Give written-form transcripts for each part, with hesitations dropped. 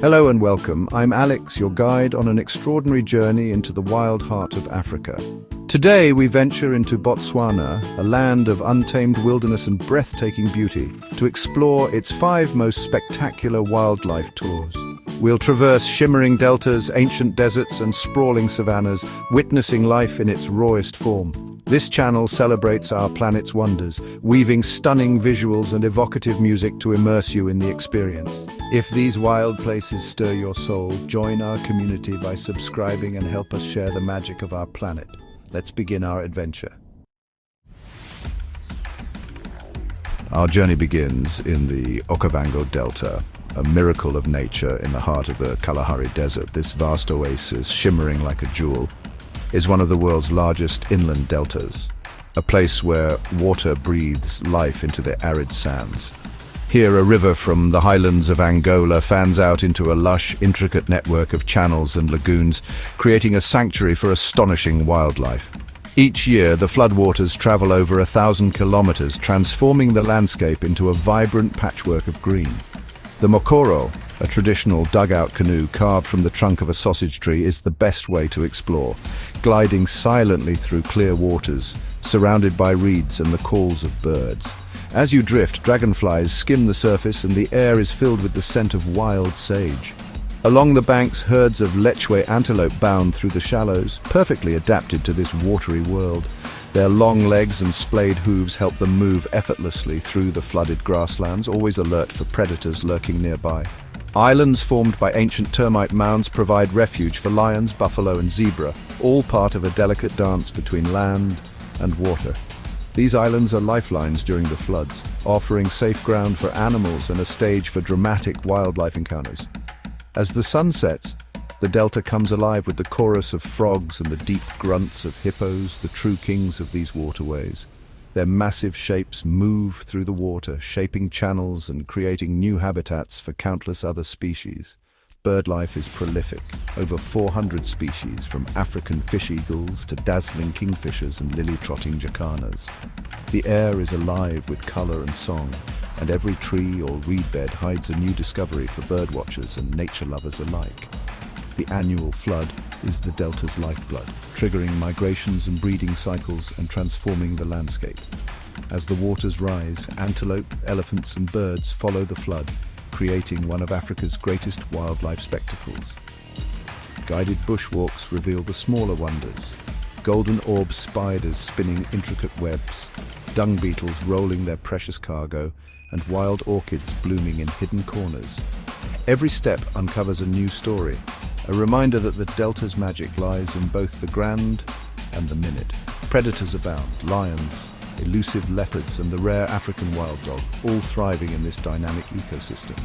Hello and welcome. I'm Alex, your guide on an extraordinary journey into the wild heart of Africa. Today we venture into Botswana, a land of untamed wilderness and breathtaking beauty, to explore its 5 most spectacular wildlife tours. We'll traverse shimmering deltas, ancient deserts and sprawling savannas, witnessing life in its rawest form. This channel celebrates our planet's wonders, weaving stunning visuals and evocative music to immerse you in the experience. If these wild places stir your soul, join our community by subscribing and help us share the magic of our planet. Let's begin our adventure. Our journey begins in the Okavango Delta, a miracle of nature in the heart of the Kalahari Desert. This vast oasis, shimmering like a jewel, is one of the world's largest inland deltas, a place where water breathes life into the arid sands. Here, a river from the highlands of Angola fans out into a lush, intricate network of channels and lagoons, creating a sanctuary for astonishing wildlife. Each year, the floodwaters travel over 1,000 kilometers, transforming the landscape into a vibrant patchwork of green. The mokoro, a traditional dugout canoe carved from the trunk of a sausage tree, is the best way to explore, gliding silently through clear waters, surrounded by reeds and the calls of birds. As you drift, dragonflies skim the surface and the air is filled with the scent of wild sage. Along the banks, herds of lechwe antelope bound through the shallows, perfectly adapted to this watery world. Their long legs and splayed hooves help them move effortlessly through the flooded grasslands, always alert for predators lurking nearby. Islands formed by ancient termite mounds provide refuge for lions, buffalo and zebra, all part of a delicate dance between land and water. These islands are lifelines during the floods, offering safe ground for animals and a stage for dramatic wildlife encounters. As the sun sets, the delta comes alive with the chorus of frogs and the deep grunts of hippos, the true kings of these waterways. Their massive shapes move through the water, shaping channels and creating new habitats for countless other species. Bird life is prolific, over 400 species, from African fish eagles to dazzling kingfishers and lily-trotting jacanas. The air is alive with color and song, and every tree or reed bed hides a new discovery for birdwatchers and nature lovers alike. The annual flood is the delta's lifeblood, triggering migrations and breeding cycles and transforming the landscape. As the waters rise, antelope, elephants and birds follow the flood, creating one of Africa's greatest wildlife spectacles. Guided bushwalks reveal the smaller wonders: golden orb spiders spinning intricate webs, dung beetles rolling their precious cargo, and wild orchids blooming in hidden corners. Every step uncovers a new story, a reminder that the delta's magic lies in both the grand and the minute. Predators abound: lions, elusive leopards and the rare African wild dog, all thriving in this dynamic ecosystem.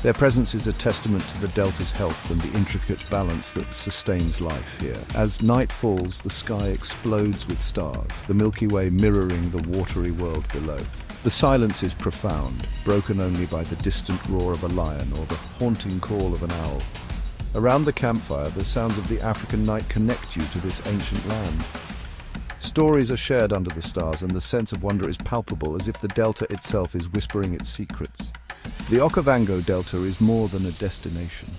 Their presence is a testament to the delta's health and the intricate balance that sustains life here. As night falls, the sky explodes with stars, the Milky Way mirroring the watery world below. The silence is profound, broken only by the distant roar of a lion or the haunting call of an owl. Around the campfire, the sounds of the African night connect you to this ancient land. Stories are shared under the stars, and the sense of wonder is palpable, as if the delta itself is whispering its secrets. The Okavango Delta is more than a destination.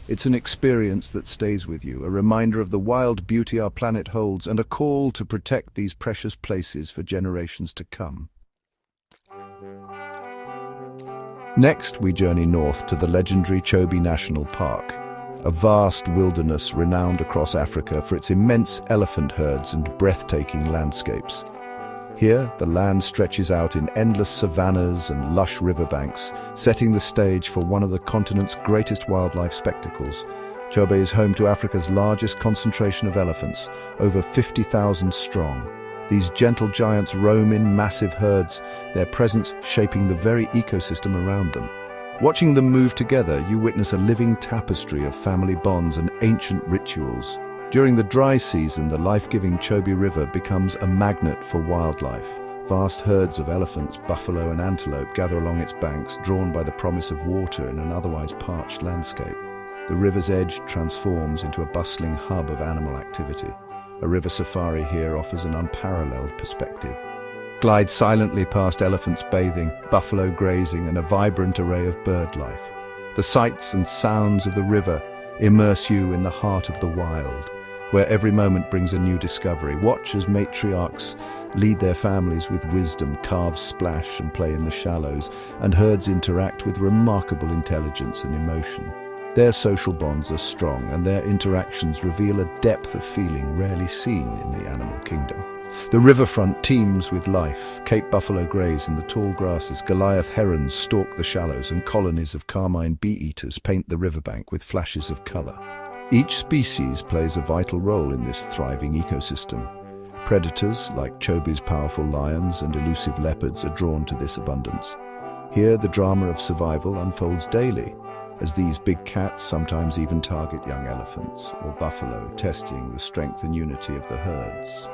It's an experience that stays with you, a reminder of the wild beauty our planet holds, and a call to protect these precious places for generations to come. Next, we journey north to the legendary Chobe National Park, a vast wilderness renowned across Africa for its immense elephant herds and breathtaking landscapes. Here, the land stretches out in endless savannas and lush riverbanks, setting the stage for one of the continent's greatest wildlife spectacles. Chobe is home to Africa's largest concentration of elephants, over 50,000 strong. These gentle giants roam in massive herds, their presence shaping the very ecosystem around them. Watching them move together, you witness a living tapestry of family bonds and ancient rituals. During the dry season, the life-giving Chobe River becomes a magnet for wildlife. Vast herds of elephants, buffalo and antelope gather along its banks, drawn by the promise of water in an otherwise parched landscape. The river's edge transforms into a bustling hub of animal activity. A river safari here offers an unparalleled perspective. Glide silently past elephants bathing, buffalo grazing, and a vibrant array of bird life. The sights and sounds of the river immerse you in the heart of the wild, where every moment brings a new discovery. Watch as matriarchs lead their families with wisdom, calves splash and play in the shallows, and herds interact with remarkable intelligence and emotion. Their social bonds are strong, and their interactions reveal a depth of feeling rarely seen in the animal kingdom. The riverfront teems with life. Cape buffalo graze in the tall grasses, Goliath herons stalk the shallows, and colonies of carmine bee-eaters paint the riverbank with flashes of color. Each species plays a vital role in this thriving ecosystem. Predators, like Chobe's powerful lions and elusive leopards, are drawn to this abundance. Here, the drama of survival unfolds daily, as these big cats sometimes even target young elephants or buffalo, testing the strength and unity of the herds.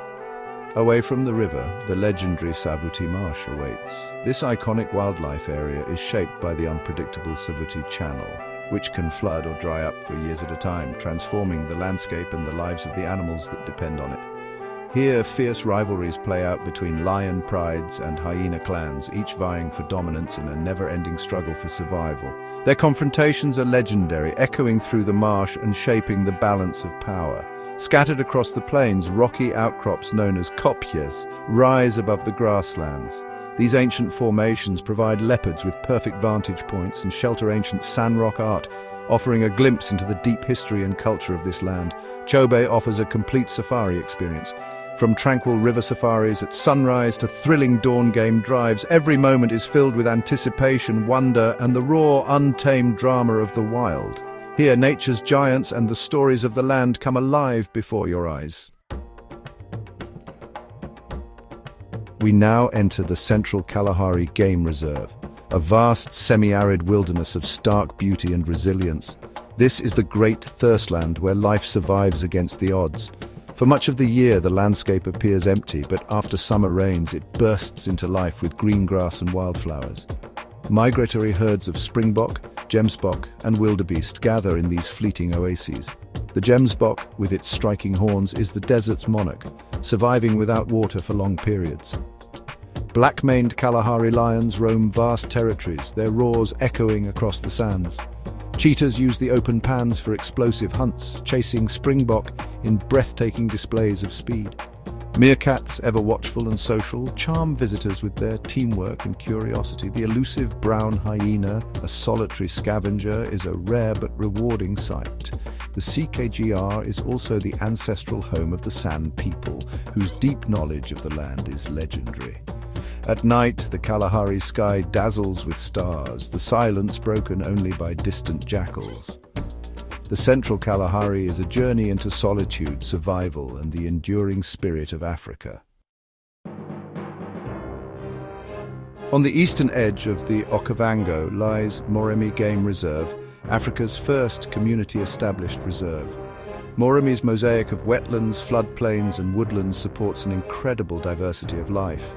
Away from the river, the legendary Savuti Marsh awaits. This iconic wildlife area is shaped by the unpredictable Savuti Channel, which can flood or dry up for years at a time, transforming the landscape and the lives of the animals that depend on it. Here, fierce rivalries play out between lion prides and hyena clans, each vying for dominance in a never-ending struggle for survival. Their confrontations are legendary, echoing through the marsh and shaping the balance of power. Scattered across the plains, rocky outcrops known as kopjes rise above the grasslands. These ancient formations provide leopards with perfect vantage points and shelter ancient sandrock art, offering a glimpse into the deep history and culture of this land. Chobe offers a complete safari experience. From tranquil river safaris at sunrise to thrilling dawn game drives, every moment is filled with anticipation, wonder, and the raw, untamed drama of the wild. Here, nature's giants and the stories of the land come alive before your eyes. We now enter the Central Kalahari Game Reserve, a vast semi-arid wilderness of stark beauty and resilience. This is the great thirstland where life survives against the odds. For much of the year, the landscape appears empty, but after summer rains, it bursts into life with green grass and wildflowers. Migratory herds of springbok, gemsbok, and wildebeest gather in these fleeting oases. The gemsbok, with its striking horns, is the desert's monarch, surviving without water for long periods. Black-maned Kalahari lions roam vast territories, their roars echoing across the sands. Cheetahs use the open pans for explosive hunts, chasing springbok in breathtaking displays of speed. Meerkats, ever watchful and social, charm visitors with their teamwork and curiosity. The elusive brown hyena, a solitary scavenger, is a rare but rewarding sight. The CKGR is also the ancestral home of the San people, whose deep knowledge of the land is legendary. At night, the Kalahari sky dazzles with stars, the silence broken only by distant jackals. The Central Kalahari is a journey into solitude, survival, and the enduring spirit of Africa. On the eastern edge of the Okavango lies Moremi Game Reserve, Africa's first community-established reserve. Moremi's mosaic of wetlands, floodplains, and woodlands supports an incredible diversity of life.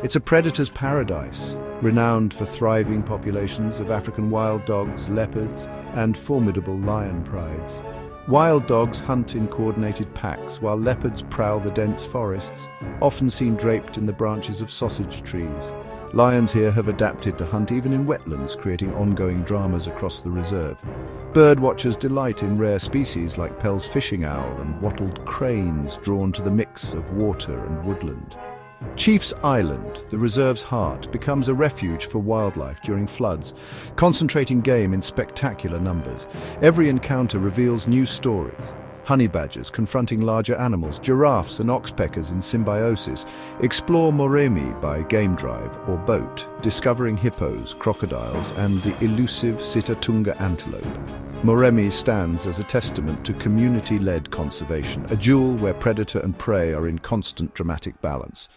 It's a predator's paradise, renowned for thriving populations of African wild dogs, leopards, and formidable lion prides. Wild dogs hunt in coordinated packs, while leopards prowl the dense forests, often seen draped in the branches of sausage trees. Lions here have adapted to hunt even in wetlands, creating ongoing dramas across the reserve. Birdwatchers delight in rare species like Pell's fishing owl and wattled cranes, drawn to the mix of water and woodland. Chief's Island, the reserve's heart, becomes a refuge for wildlife during floods, concentrating game in spectacular numbers. Every encounter reveals new stories. Honey badgers confronting larger animals, giraffes and oxpeckers in symbiosis. Explore Moremi by game drive or boat, discovering hippos, crocodiles, and the elusive Sitatunga antelope. Moremi stands as a testament to community-led conservation, a jewel where predator and prey are in constant dramatic balance.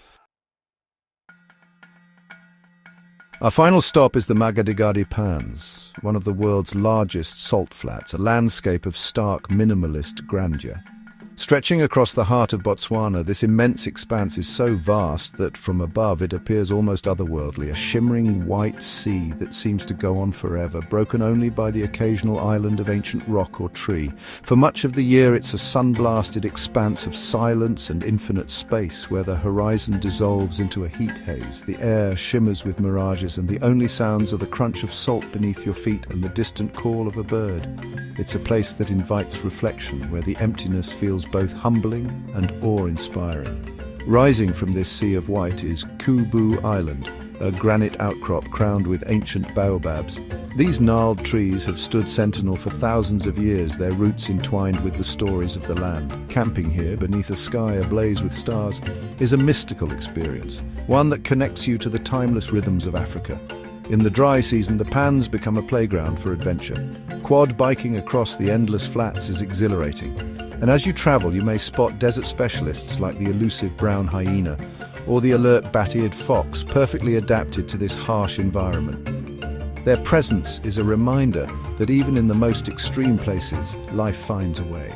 Our final stop is the Magadigadi Pans, one of the world's largest salt flats, a landscape of stark minimalist grandeur. Stretching across the heart of Botswana, this immense expanse is so vast that from above it appears almost otherworldly, a shimmering white sea that seems to go on forever, broken only by the occasional island of ancient rock or tree. For much of the year it's a sun-blasted expanse of silence and infinite space where the horizon dissolves into a heat haze. The air shimmers with mirages and the only sounds are the crunch of salt beneath your feet and the distant call of a bird. It's a place that invites reflection, where the emptiness feels both humbling and awe-inspiring. Rising from this sea of white is Chobe Island, a granite outcrop crowned with ancient baobabs. These gnarled trees have stood sentinel for thousands of years, their roots entwined with the stories of the land. Camping here, beneath a sky ablaze with stars, is a mystical experience, one that connects you to the timeless rhythms of Africa. In the dry season, the pans become a playground for adventure. Quad biking across the endless flats is exhilarating. And as you travel, you may spot desert specialists like the elusive brown hyena or the alert bat-eared fox, perfectly adapted to this harsh environment. Their presence is a reminder that even in the most extreme places, life finds a way.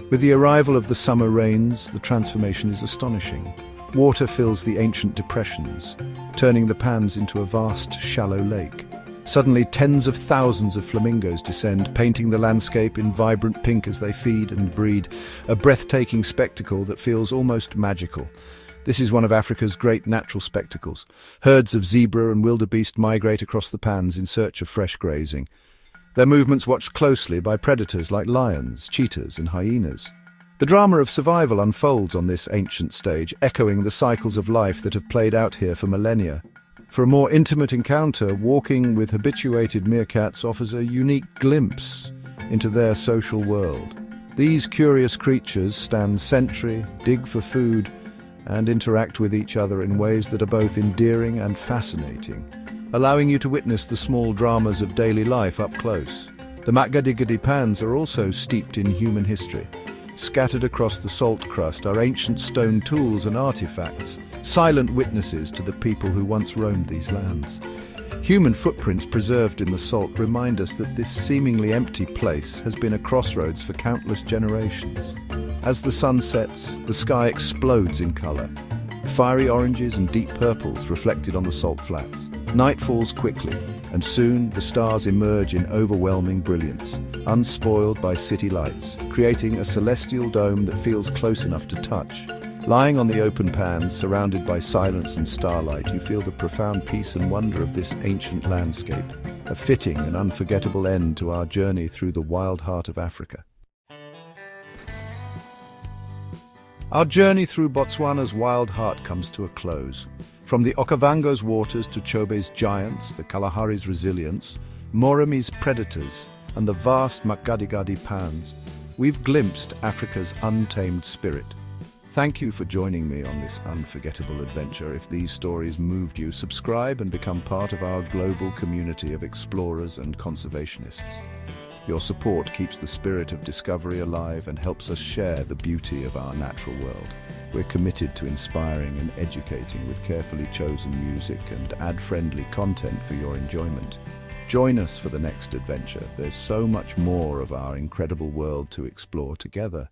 With the arrival of the summer rains, the transformation is astonishing. Water fills the ancient depressions, turning the pans into a vast, shallow lake. Suddenly, tens of thousands of flamingos descend, painting the landscape in vibrant pink as they feed and breed, a breathtaking spectacle that feels almost magical. This is one of Africa's great natural spectacles. Herds of zebra and wildebeest migrate across the pans in search of fresh grazing. Their movements watched closely by predators like lions, cheetahs, and hyenas. The drama of survival unfolds on this ancient stage, echoing the cycles of life that have played out here for millennia. For a more intimate encounter, walking with habituated meerkats offers a unique glimpse into their social world. These curious creatures stand sentry, dig for food, and interact with each other in ways that are both endearing and fascinating, allowing you to witness the small dramas of daily life up close. The Makgadigadi pans are also steeped in human history. Scattered across the salt crust are ancient stone tools and artifacts, silent witnesses to the people who once roamed these lands. Human footprints preserved in the salt remind us that this seemingly empty place has been a crossroads for countless generations. As the sun sets, the sky explodes in color, fiery oranges and deep purples reflected on the salt flats. Night falls quickly, and soon the stars emerge in overwhelming brilliance, unspoiled by city lights, creating a celestial dome that feels close enough to touch. Lying on the open pans, surrounded by silence and starlight, you feel the profound peace and wonder of this ancient landscape, a fitting and unforgettable end to our journey through the wild heart of Africa. Our journey through Botswana's wild heart comes to a close. From the Okavango's waters to Chobe's giants, the Kalahari's resilience, Moremi's predators, and the vast Makgadigadi pans, we've glimpsed Africa's untamed spirit. Thank you for joining me on this unforgettable adventure. If these stories moved you, subscribe and become part of our global community of explorers and conservationists. Your support keeps the spirit of discovery alive and helps us share the beauty of our natural world. We're committed to inspiring and educating with carefully chosen music and ad-friendly content for your enjoyment. Join us for the next adventure. There's so much more of our incredible world to explore together.